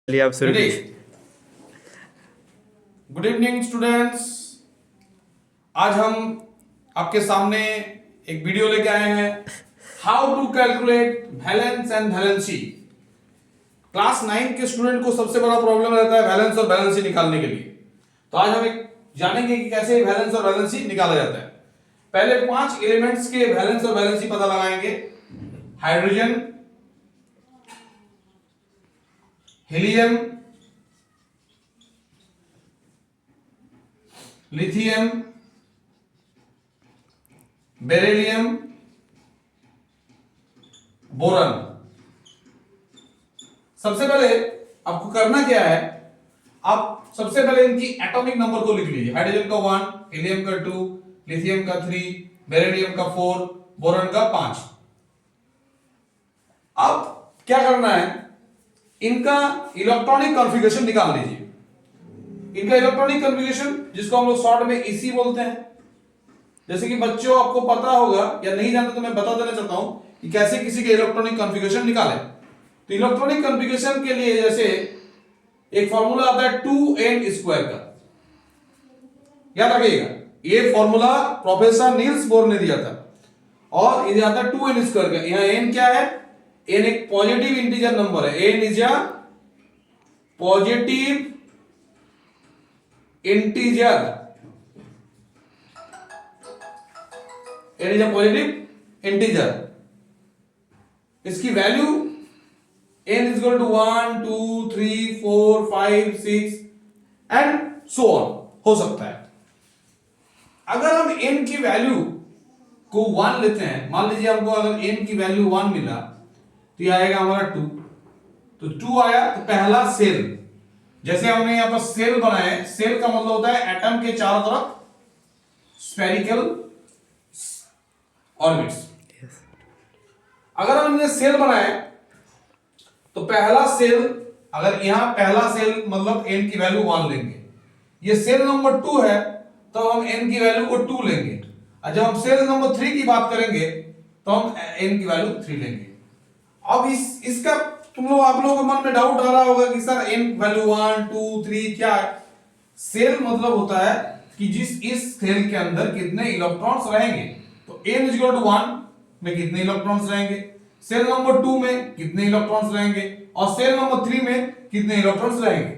चलिए आप शुरू कीजिए। Good evening students. आज हम आपके सामने एक वीडियो लेके आए हैं, how to calculate balance and valency. Class 9 के स्टूडेंट को सबसे बड़ा प्रॉब्लम रहता है बैलेंस और बैलेंसी निकालने के लिए। तो आज हम एक जानेंगे कि कैसे बैलेंस और बैलेंसी निकाला जाता है। पहले 5 एलिमेंट्स के बैलेंस और बैलेंसी पता लगाएंगे। Hydrogen, helium, lithium, beryllium, boron. सबसे पहले आपको करना क्या है, आप सबसे पहले इनकी एटॉमिक नंबर को लिख लीजिए। हाइड्रोजन का 1, हीलियम का 2, लिथियम का 3, बेरिलियम का 4, बोरन का 5। अब क्या करना है, इनका इलेक्ट्रॉनिक कॉन्फ़िगरेशन निकाल लीजिए। इनका इलेक्ट्रॉनिक कॉन्फ़िगरेशन जिसको हम लोग शॉर्ट में ईसी बोलते हैं। जैसे कि बच्चों आपको पता होगा या नहीं जानते तो मैं बता देना चाहता हूं कि कैसे किसी के इलेक्ट्रॉनिक कॉन्फ़िगरेशन निकालें। तो इलेक्ट्रॉनिक कॉन्फ़िगरेशन के लिए जैसे एक फॉर्मूला आता है 2n² का, याद रखिएगा। ये फॉर्मूला प्रोफेसर नील्स बोर ने दिया था और ये आता है 2n² का। यहां n क्या है, n एक पॉजिटिव इंटीजर नंबर है। n is a positive integer, n is a positive integer. इसकी value n is equal to 1 2 3 4 5 6 and so on हो सकता है। अगर हम n की वैल्यू को 1 लेते हैं, मान लीजिए हमको अगर n की वैल्यू 1 मिला तो ये आएगा हमारा 2। तो 2 आया तो पहला सेल, जैसे हमने यहां पर सेल बनाए, सेल का मतलब होता है एटम के चारों तरफ स्फेरिकल ऑर्बिट्स। अगर हमने सेल बनाए तो पहला सेल, अगर यहां पहला सेल मतलब n की वैल्यू 1 लेंगे, ये सेल नंबर 2 है तो हम n की वैल्यू को 2 लेंगे। और जब हम सेल नंबर 3 की बात करेंगे तो हम n की वैल्यू 3 लेंगे। अब इसका आप लोगों के मन में डाउट आ रहा होगा कि सर n वैल्यू 1 2 3 क्या है। सेल मतलब होता है कि इस सेल के अंदर कितने इलेक्ट्रॉन्स रहेंगे। तो n इज इक्वल टू 1 में कितने इलेक्ट्रॉन्स रहेंगे, सेल नंबर 2 में कितने इलेक्ट्रॉन्स रहेंगे और सेल नंबर 3 में कितने इलेक्ट्रॉन्स रहेंगे।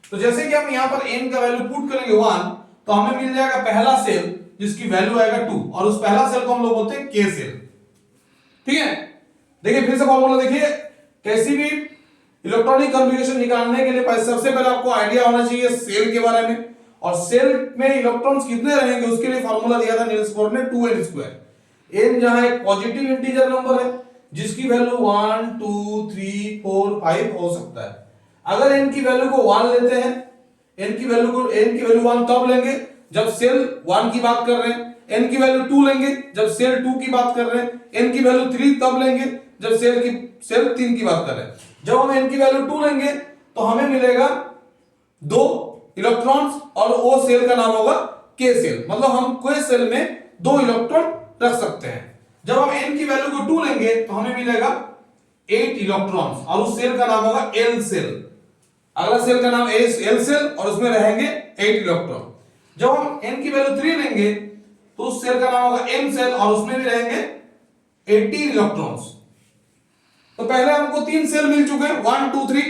तो जैसे कि हम यहां पर n का वैल्यू पुट करेंगे 1 तो हमें मिल जाएगा पहला सेल जिसकी वैल्यू आएगा 2 और उस पहला सेल को हम लोग बोलते हैं k सेल। ठीक है, देखिए फिर से फॉर्मूला देखिए। कैसी भी इलेक्ट्रॉनिक कॉन्फ़िगरेशन निकालने के लिए सबसे पहले आपको आइडिया होना चाहिए सेल के बारे में, और सेल में इलेक्ट्रॉन्स कितने रहेंगे उसके लिए फॉर्मूला दिया था नील्स बोर ने 2n²। n जहां एक पॉजिटिव इंटीजर नंबर है जिसकी वैल्यू 1 2 3 4 5 हो सकता है। अगर n की वैल्यू को 1 लेते हैं, n की वैल्यू 1 तब लेंगे जब सेल 1 की बात कर रहे हैं। n की वैल्यू 2 लेंगे जब सेल 2 की बात कर रहे हैं। n की वैल्यू 3 तब लेंगे जब सेल 3 की बात कर रहे हैं। जब हम n की वैल्यू 2 लेंगे तो हमें मिलेगा 2 इलेक्ट्रॉन्स और वो सेल का नाम होगा k सेल। मतलब हम कोई सेल में 2 इलेक्ट्रॉन रख सकते हैं। जब हम n की वैल्यू को 2 लेंगे तो हमें मिलेगा 8 इलेक्ट्रॉन्स और उस सेल का नाम होगा l सेल। अगला सेल का नाम l सेल और उसमें रहेंगे 8 इलेक्ट्रॉन। जब हम n की वैल्यू 3 लेंगे तो उस सेल का नाम होगा m सेल और उसमें भी रहेंगे 18 इलेक्ट्रॉन्स। तो पहले हमको 3 सेल मिल चुके हैं 1 2 3।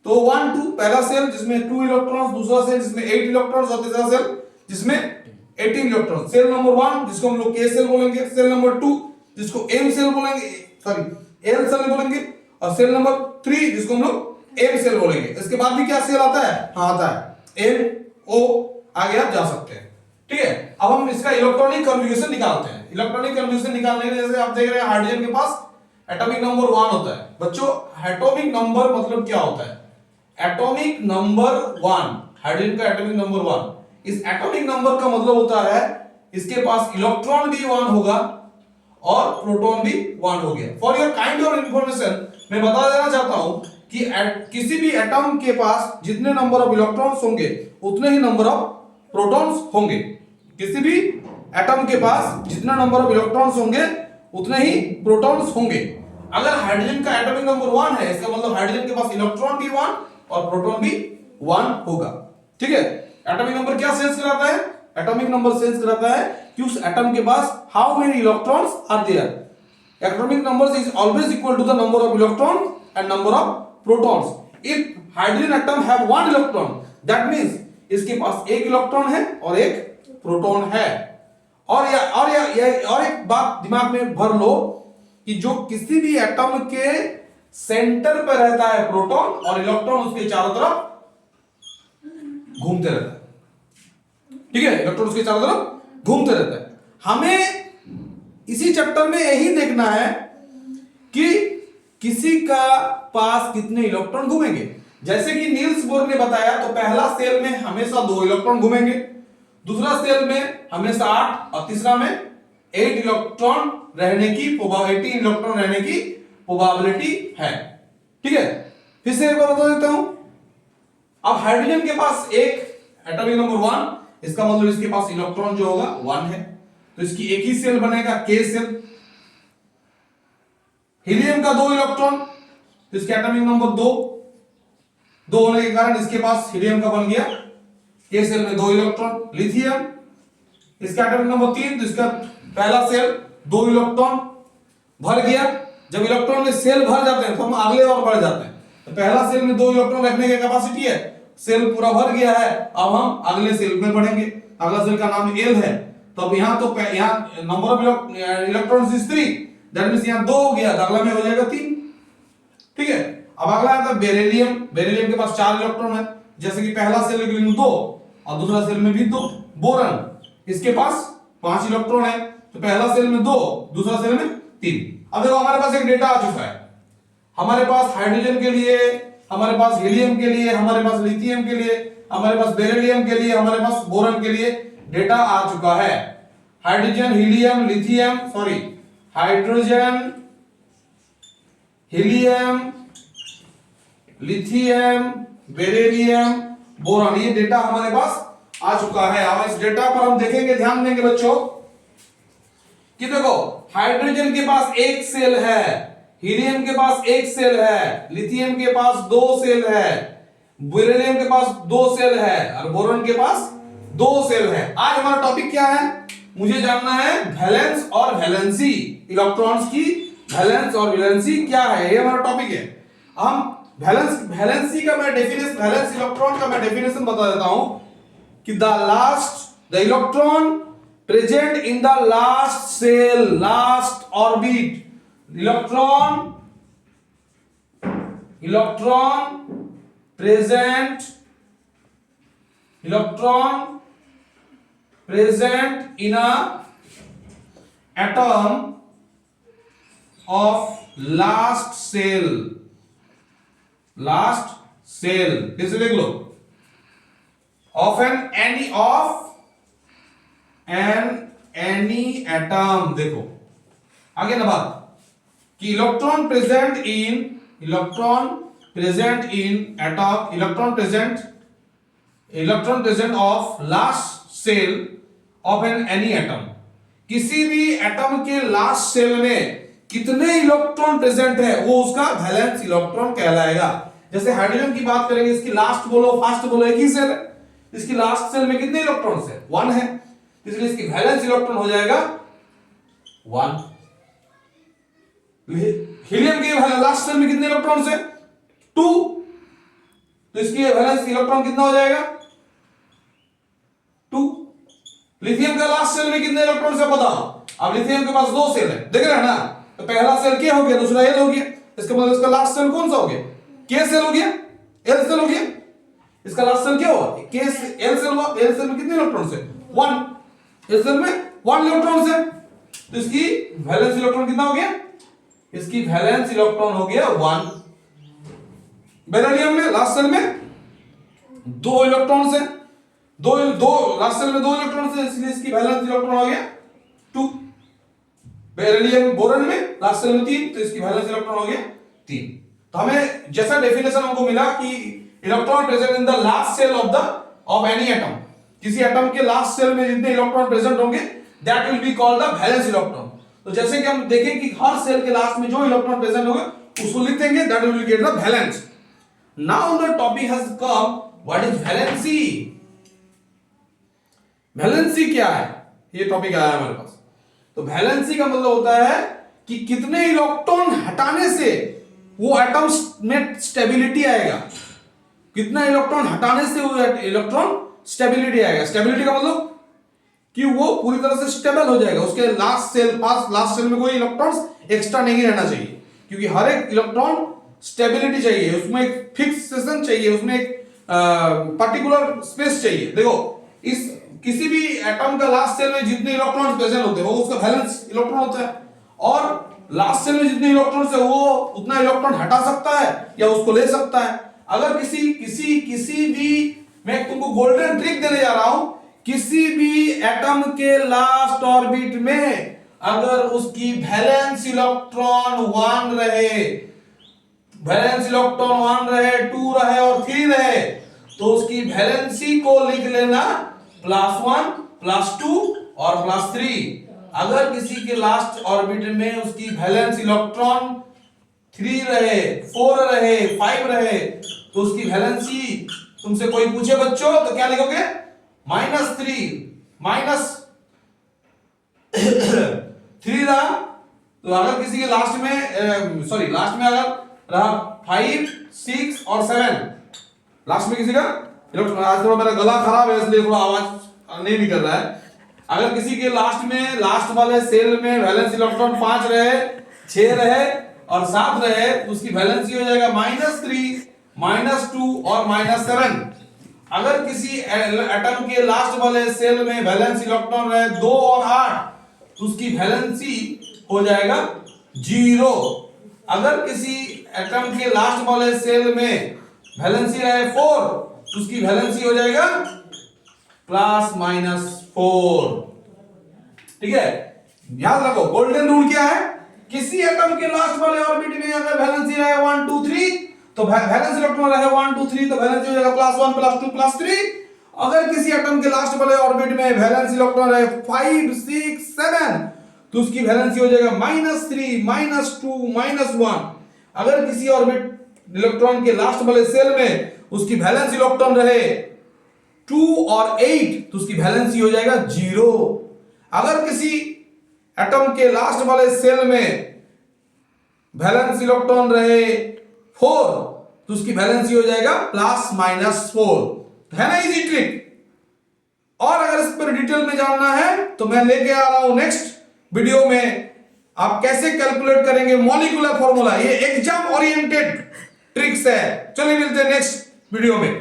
तो 1 2 पहला सेल जिसमें 2 इलेक्ट्रॉन्स, दूसरा सेल जिसमें 8 इलेक्ट्रॉन्स और तीसरा सेल जिसमें 18 इलेक्ट्रॉन्स। सेल नंबर 1 जिसको हम लोग k सेल बोलेंगे, सेल नंबर 2 जिसको m सेल बोलेंगे, सॉरी l सेल बोलेंगे, और सेल नंबर 3 जिसको हम लोग m सेल बोलेंगे। इसके बाद भी क्या सेल आता है, हाँ आता है n o, आगे आप जा सकते हैं। ठीक है, अब हम इसका इलेक्ट्रॉनिक कॉन्फ़िगरेशन निकालते हैं। इलेक्ट्रॉनिक कॉन्फ़िगरेशन निकालने के लिए जैसे आप देख रहे हैं हाइड्रोजन के पास एटॉमिक नंबर 1 होता है। बच्चों एटॉमिक नंबर मतलब क्या होता है, एटॉमिक नंबर 1, हाइड्रोजन का एटॉमिक नंबर 1, इस एटॉमिक नंबर का मतलब होता है इसके पास इलेक्ट्रॉन भी 1 होगा और प्रोटॉन भी 1 हो गया। For your kind of information मैं बता देना चाहता हूं कि किसी भी एटम के पास जितने नंबर ऑफ इलेक्ट्रॉन्स होंगे उतने ही नंबर ऑफ प्रोटॉन्स होंगे। किसी भी एटम के पास जितना नंबर ऑफ इलेक्ट्रॉन्स होंगे उतने ही प्रोटॉन्स होंगे। अगर हाइड्रोजन का एटॉमिक नंबर 1 है, इसका मतलब हाइड्रोजन के पास इलेक्ट्रॉन भी 1 और प्रोटॉन भी 1 होगा। ठीक है, एटॉमिक नंबर क्या सेंस कराता है? एटॉमिक नंबर सेंस कराता है कि उस एटम के पास how many electrons are there. Atomic number is always equal to the number of electrons and number of protons. If hydrogen atom have 1 electron, that means इसके पास 1 इलेक्ट्रॉन है और 1 प्रोटॉन है। और एक बात दिमाग में भर लो कि जो किसी भी एटम के सेंटर पर रहता है प्रोटॉन, और इलेक्ट्रॉन उसके चारों तरफ घूमते रहता है। ठीक है, इलेक्ट्रॉन उसके चारों तरफ घूमते रहता है। हमें इसी चैप्टर में यही देखना है कि किसी का पास कितने इलेक्ट्रॉन घूमेंगे। जैसे कि नील्स बोर ने बताया, तो पहला सेल में हमेशा 2 इलेक्ट्रॉन घूमेंगे, दूसरा सेल में हमेशा 8 और तीसरा में 8 इलेक्ट्रॉन रहने की प्रोबेबिलिटी है। ठीक है, फिर से एक बार बता देता हूं। अब हाइड्रोजन के पास एक एटॉमिक नंबर 1, इसका मतलब इसके पास इलेक्ट्रॉन जो होगा 1 है, तो इसकी एक ही सेल बनेगा K सेल। हीलियम का 2 इलेक्ट्रॉन, तो इसका एटॉमिक नंबर 2 होने के कारण इसके पास हीलियम का बन गया K सेल में 2 इलेक्ट्रॉन। लिथियम, इसका एटॉमिक नंबर 3, तो इसका पहला सेल 2 इलेक्ट्रॉन भर गया। जब इलेक्ट्रॉन में सेल भर जाते हैं तो हम अगले और बढ़ जाते हैं। तो पहला सेल में 2 इलेक्ट्रॉन रखने की कैपेसिटी है, सेल पूरा भर गया है, अब हम अगले सेल में बढ़ेंगे। अगला सेल का नाम L है, तो अब यहाँ number of electrons is 3, that means यहाँ 2 हो गया, तो अगला में हो जाएगा 3। ठीक है, अब अगला आता है बेरिलियम। बेरिलियम के पास 4 इलेक्ट्रॉन है, जैसे कि पहला सेल में 2 और दूसरा सेल में भी 2। बोरन, इसके पास 5 इलेक्ट्रॉन है, तो पहला सेल में 2, दूसरा सेल में 3। अब देखो हमारे पास एक डेटा आ चुका है। हमारे पास हाइड्रोजन के लिए, हमारे पास हीलियम के लिए, हमारे पास लिथियम के लिए, हमारे पास बेरिलियम के लिए, हमारे पास बोरन के लिए डेटा आ चुका है। Hydrogen, helium, lithium, hydrogen, helium, lithium, beryllium, boron, ये डेटा हमारे पास आ चुका है। अब इस डेटा पर हम देखेंगे, ध्यान देंगे बच्चों कि देखो हाइड्रोजन के पास 1 सेल है, हीलियम के पास 1 सेल है, लिथियम के पास 2 सेल है, बेरिलियम के पास 2 सेल है और बोरॉन के पास 2 सेल है। आज हमारा टॉपिक क्या है? मुझे जानना है वैलेंस और वैलेंसी, इलेक्ट्रॉन्स की वैलेंस और वैलेंसी क्या है, ये हमारा टॉपिक है। हम वैलेंसी का मैं डेफिनेशन, वैलेंस इलेक्ट्रॉन का मैं डेफिनेशन बता देता हूं कि the electron present in the last shell, last orbit, electron present in a atom of last cell, कैसे देख लो, of any atom। देखो आगे ना बात कि electron present of last shell of any atom. किसी भी एटम के लास्ट सेल में कितने इलेक्ट्रॉन प्रेजेंट है वो उसका वैलेंस इलेक्ट्रॉन कहलाएगा। जैसे हाइड्रोजन की बात करेंगे, इसकी लास्ट बोलो फर्स्ट बोलो एक ही सेल है, इसकी लास्ट सेल में कितने इलेक्ट्रॉन्स है? 1 है, इसलिए इसकी वैलेंस इलेक्ट्रॉन हो जाएगा 1। हीलियम के लास्ट सेल में कितने इलेक्ट्रॉन्स है? 2, तो इसकी वैलेंस इलेक्ट्रॉन कितना हो जाएगा? 2। लिथियम का लास्ट सेल में कितने इलेक्ट्रॉन्स है बताओ? अब लिथियम के पास 2 सेल है, देख रहे हैं ना, तो पहला सेल क्या हो गया, दूसरा एल हो गया, इसका मतलब इसका लास्ट सेल कौन सा हो गया? के सेल हो गया, एल सेल हो गया। इसका लास्ट सेल क्या हुआ? के एल सेल हुआ। एल सेल में कितने इलेक्ट्रॉन्स है? 1। एल सेल में 1 इलेक्ट्रॉन्स है, तो इसकी वैलेंस इलेक्ट्रॉन कितना हो गया? इसकी वैलेंस इलेक्ट्रॉन हो गया 1। बेरिलियम में लास्ट सेल में 2 इलेक्ट्रॉन्स है, दो लास्ट सेल में 2 इलेक्ट्रॉन्स है, इसलिए इसकी वैलेंस इलेक्ट्रॉन हो गया 2। बेरिलियम बोरॉन में लास्ट सेल में 3, तो इसकी वैलेंस इलेक्ट्रॉन हो गया 3। तो हमें जैसा डेफिनेशन हमको मिला कि electron present in the last shell of any atom, किसी एटम के लास्ट सेल में जितने इलेक्ट्रॉन प्रेजेंट होंगे that will be called the valence electron. तो जैसे कि हम देखें कि हर सेल के लास्ट में जो इलेक्ट्रॉन प्रेजेंट होगा उसको लिख देंगे, that will get the valence. Now the topic has come, what is valency. Valency क्या है, ये टॉपिक आया हमारे पास। तो वैलेंसी का मतलब होता है कि कितने इलेक्ट्रॉन हटाने से वो एटम्स में स्टेबिलिटी आएगा, कितना इलेक्ट्रॉन हटाने से वो इलेक्ट्रॉन स्टेबिलिटी आएगा। स्टेबिलिटी का मतलब कि वो पूरी तरह से स्टेबल हो जाएगा, उसके लास्ट सेल में कोई इलेक्ट्रॉन्स एक्स्ट्रा नहीं रहना चाहिए, क्योंकि हर एक इलेक्ट्रॉन स्टेबिलिटी चाहिए, उसमें एक फिक्सेशन चाहिए, उसमें एक पर्टिकुलर स्पेस चाहिए। देखो इस किसी भी एटम का लास्ट सेल में जितने इलेक्ट्रॉन प्रेजेंट होते हैं वो उसका बैलेंस इलेक्ट्रॉन होता है, और लास्ट सेल में जितने इलेक्ट्रॉन है वो उतना इलेक्ट्रॉन हटा सकता है या उसको ले सकता है। अगर किसी भी, मैं तुमको गोल्डन ट्रिक देने जा रहा हूं, किसी भी एटम के लास्ट ऑर्बिट में अगर उसकी वैलेंस इलेक्ट्रॉन 1 रहे, वैलेंस इलेक्ट्रॉन 1 रहे, 2 रहे और 3 रहे, तो उसकी वैलेंसी को लिख लेना +1 +2 और +3। अगर किसी के लास्ट ऑर्बिट में उसकी वैलेंस इलेक्ट्रॉन 3 रहे, 4 रहे, 5 रहे, तो उसकी वैलेंसी, तुमसे कोई पूछे बच्चों तो क्या लिखोगे, -3 3 रहा। तो अगर किसी के लास्ट में अगर रहा 5, 6 और 7, लास्ट में किसी का इलेक्ट्रॉन, आज थोड़ा मेरा गला खराब है इसलिए थोड़ा आवाज नहीं निकल रहा है। अगर किसी के लास्ट वाले सेल में वैलेंस इलेक्ट्रॉन 5 रहे, 6 रहे और 7 रहे, तो उसकी वैलेंसी हो जाएगा -3, -2 और -7। अगर किसी एटम के लास्ट वाले सेल में वैलेंस इलेक्ट्रॉन रहे 2 और 8, तो उसकी वैलेंसी हो जाएगा 0। अगर किसी एटम के लास्ट वाले सेल में वैलेंसी रहे 4, तो उसकी वैलेंसी हो जाएगा +-4। ठीक है, याद रखो गोल्डन रूल क्या है, किसी एटम के लास्ट वाले ऑर्बिट में अगर वैलेंसी रहे 1 2 3, तो वैलेंस इलेक्ट्रॉन रहे 1 2 3, तो वैलेंसी हो जाएगा +1 +2 +3। अगर किसी एटम के लास्ट वाले ऑर्बिट में वैलेंस इलेक्ट्रॉन रहे 5 6 7, तो उसकी वैलेंसी हो जाएगा -3 -2 -1। अगर किसी ऑर्बिट इलेक्ट्रॉन के लास्ट वाले सेल में उसकी वैलेंस इलेक्ट्रॉन रहे 2 और 8, तो उसकी वैलेंसी हो जाएगा 0। अगर किसी एटम के लास्ट वाले सेल में वैलेंस इलेक्ट्रॉन रहे 4, तो उसकी वैलेंसी हो जाएगा +-4। है ना इजी ट्रिक। और अगर इस पर डिटेल में जानना है तो मैं लेके आ रहा हूं नेक्स्ट वीडियो में, आप कैसे कैलकुलेट करेंगे मॉलिक्यूलर फॉर्मूला। ये एग्जाम ओरिएंटेड ट्रिक्स है। चलिए मिलते हैं नेक्स्ट वीडियो में।